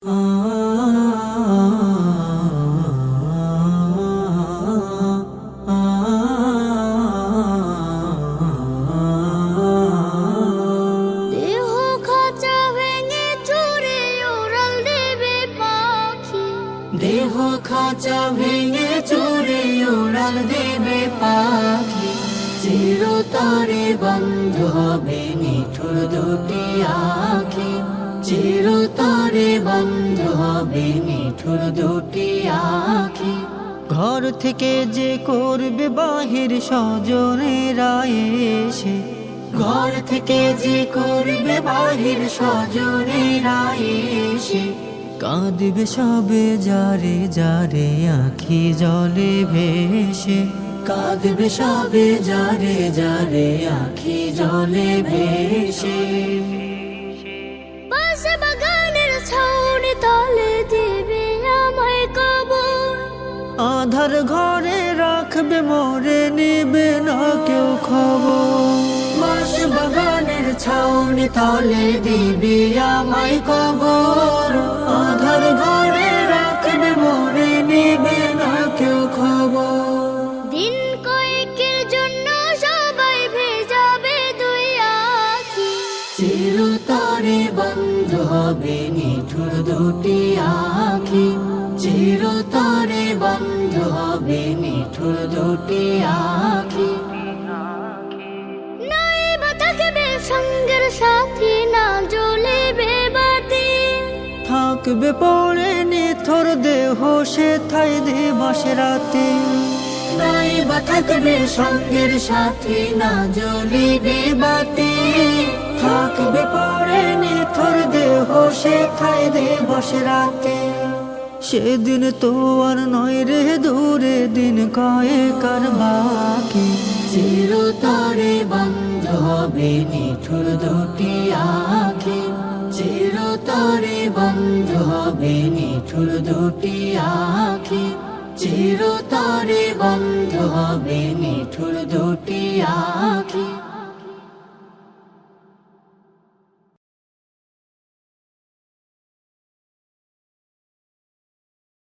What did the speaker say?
দেহ খাঁচা ভেঙে চুরে উড়াল দেবে পাখি চিরতরে বন্ধ হবে নিঠুর দুটি আঁখি, চিরতরে বন্ধ হবে নিঠুর দুটি আঁখি। ঘর থেকে যে করবে বাহির স্বজনেরা এসে, ঘর থেকে যে করবে বাহির স্বজনেরা এসে, কাঁদবে সবে যারে যারে আঁখি জলে ভেসে, কাঁদবে সবে যারে যারে আঁখি জলে ভেসে। পাশে বাগানের ছাউনি তলে দেবে আমায় কবর, আধার ঘরে রাখবে মোরে নিবে না কেউ খবর। পাশে বাগানের ছাউনি তলে দিবে আমায় কবর, আধার ঘরে রাখবে মোরে নিবে না কেউ খবর। দিন কয়েকের জন্য সবাই ভেজাবে দুই আঁখি, চিরতরে বন্ধ হবে নিঠুর দুটি আঁখি, চিরতরে বন্ধ হবে নিঠুর দুটি আঁখি। নাই বা থাকবে সঙ্গের সাথী, না জ্বলিবে বাতি, থাকবে পড়ে নিথর দেহ সে ঠাই দিবস রাতে। নাই বা থাকবে সঙ্গের সাথী, না জ্বলিবে বাতি, থাকবে পড়ে নিথর দেহ সে ঠাই দিবস রাতে। সেদিন তো আর নয় রে দূরে দিন কয়েকার বাকি, চিরতরে বন্ধ হবে নিঠুর দুটি আঁখি, চিরতরে বন্ধ হবে নিঠুর দুটি আঁখি, চিরতরে বন্ধ হবে নিঠুর দুটি আঁখি।